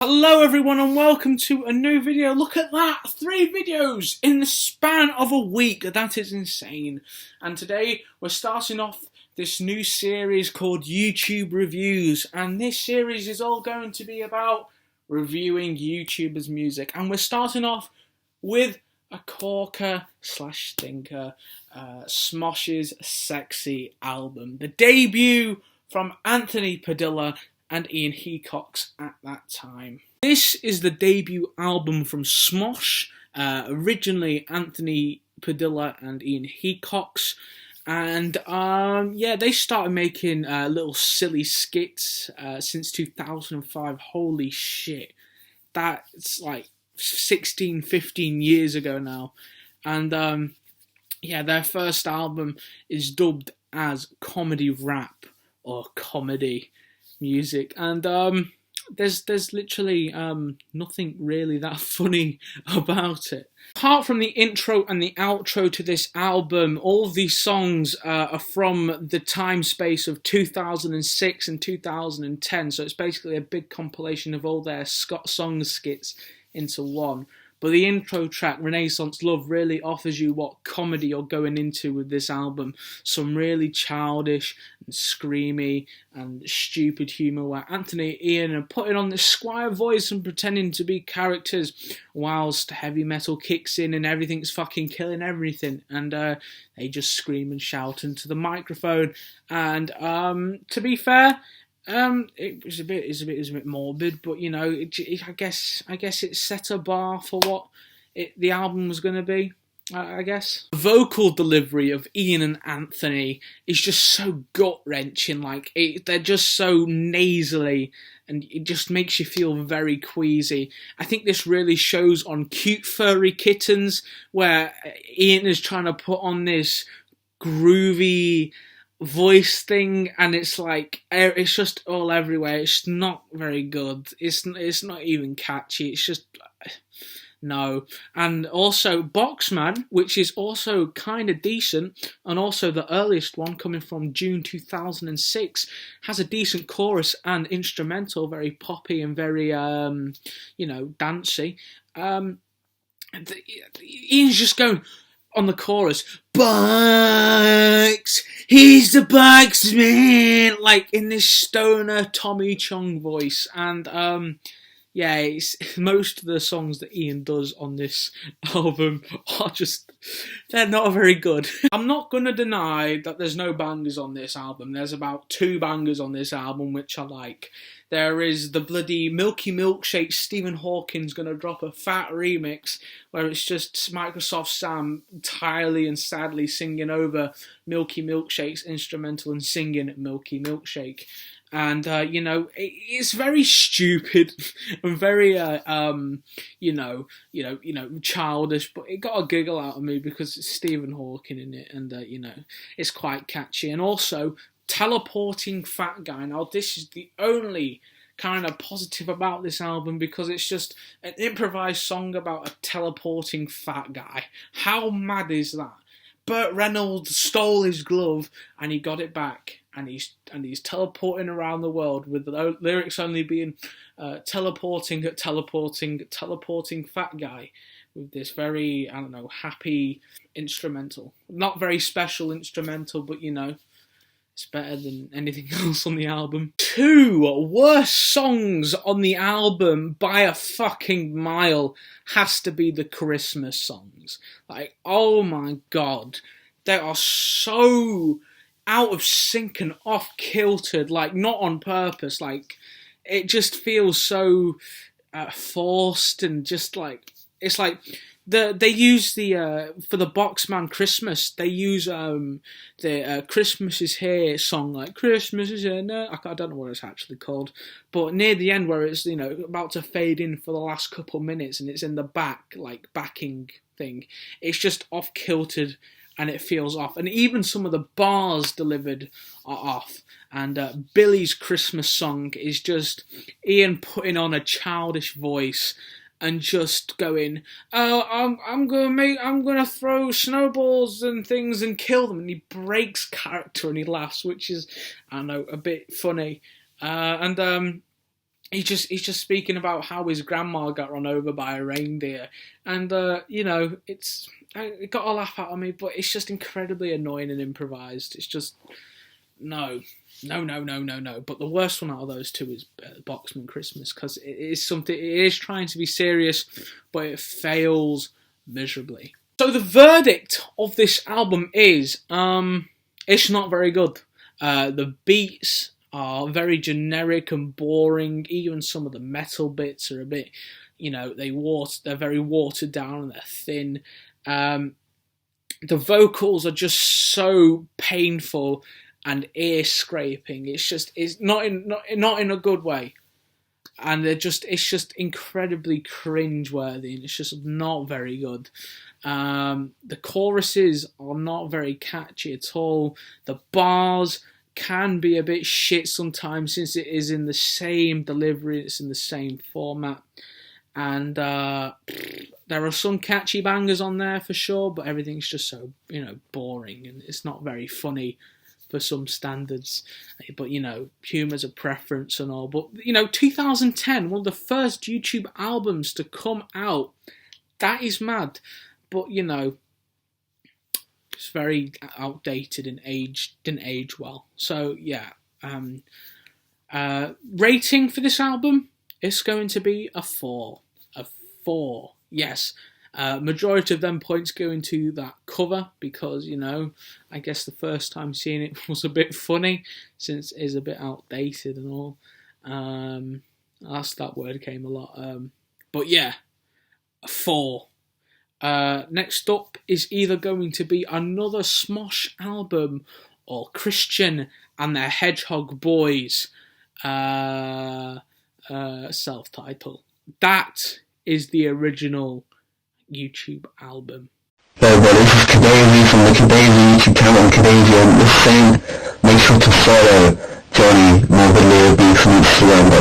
Hello everyone and welcome to a new video. Look at that! 3 videos in the span of a week. That is insane. And today we're starting off this new series called YouTube Reviews. And this series is all going to be about reviewing YouTubers' music. And we're starting off with a corker slash stinker, Smosh's Sexy album. The debut from Anthony Padilla and Ian Hecox at that time. This is the debut album from Smosh, originally Anthony Padilla and Ian Hecox, and yeah, they started making little silly skits since 2005. Holy shit, that's like 16, 15 years ago now, and yeah, their first album is dubbed as comedy rap or comedy music, and there's literally nothing really that funny about it. Apart from the intro and the outro to this album, all of these songs are from the time space of 2006 and 2010, so it's basically a big compilation of all their song skits into one. But the intro track, Renaissance Love, really offers you what comedy you're going into with this album. Some really childish and screamy and stupid humour where Anthony and Ian are putting on this squire voice and pretending to be characters whilst heavy metal kicks in and everything's fucking killing everything. And they just scream and shout into the microphone. And to be fair, it was a bit morbid, but you know, I guess it set a bar for what the album was going to be. I guess the vocal delivery of Ian and Anthony is just so gut wrenching. Like they're just so nasally, and it just makes you feel very queasy. I think this really shows on Cute Furry Kittens, where Ian is trying to put on this groovy voice thing, and it's like it's just all everywhere. It's not very good. It's not even catchy. It's just no. And also BOXMAN, which is also kind of decent, and also the earliest one coming from June 2006, has a decent chorus and instrumental, very poppy and very you know, dancey. Ian's just going on the chorus, Bugs, he's the Bugsman, like in this stoner Tommy Chong voice. And yeah, it's, most of the songs that Ian does on this album are just, they're not very good. I'm not gonna deny that there's no bangers on this album. There's about 2 bangers on this album which I like. There is the bloody MILKSHAKE. Stephen Hawkins gonna drop a fat remix where it's just Microsoft Sam entirely and sadly singing over MILKSHAKE's instrumental and singing MILKSHAKE. And you know, it's very stupid and very you know, childish, but it got a giggle out of me because it's Stephen Hawking in it, and you know, it's quite catchy. And also Teleporting Fat Guy. Now this is the only kind of positive about this album, because it's just an improvised song about a teleporting fat guy. How mad is that? Burt Reynolds stole his glove and he got it back, and he's teleporting around the world with the lyrics only being teleporting fat guy, with this very, I don't know, happy instrumental. Not very special instrumental, but you know, it's better than anything else on the album. 2 worst songs on the album by a fucking mile has to be the Christmas songs. Like, oh my god, they are so out of sync and off-kiltered, like not on purpose. Like, it just feels so forced, and just like, it's like they use the for the BOXMAN Christmas, they use the Christmas is Here song, like Christmas is Here. No, I don't know what it's actually called, but near the end where it's, you know, about to fade in for the last couple minutes, and it's in the back, like backing thing. It's just off kiltered, and it feels off. And even some of the bars delivered are off. And Billy's Christmas song is just Ian putting on a childish voice and just going, oh, I'm gonna throw snowballs and things and kill them, and he breaks character and he laughs, which is, I don't know, a bit funny. And he's just speaking about how his grandma got run over by a reindeer, and you know, it got a laugh out of me, but it's just incredibly annoying and improvised. It's just no. But the worst one out of those two is Boxman Christmas, because it is something. It is trying to be serious, but it fails miserably. So the verdict of this album is, it's not very good. The beats are very generic and boring. Even some of the metal bits are a bit, you know, they're very watered down and they're thin. The vocals are just so painful and ear scraping. It's not in a good way, and it's just incredibly cringe-worthy, and it's just not very good. The choruses are not very catchy at all. The bars can be a bit shit sometimes, since it is in the same delivery, it's in the same format, and there are some catchy bangers on there for sure, but everything's just so, you know, boring, and it's not very funny for some standards. But, you know, humour's a preference and all. But, you know, 2010, one of the first YouTube albums to come out, that is mad. But, you know, it's very outdated and didn't age well. So, yeah. Rating for this album is going to be a 4. A 4, yes. Majority of them points go into that cover, because, you know, I guess the first time seeing it was a bit funny, since it is a bit outdated and all. That word came a lot. But yeah, a 4. Next up is either going to be another Smosh album or Christian and their Hedgehog Boys self-title. That is the original YouTube album. Hello everybody, this is Kadazy from the Kadazy YouTube channel and Kadazy on this thing. Make sure to follow Johnny more videos on Instagram.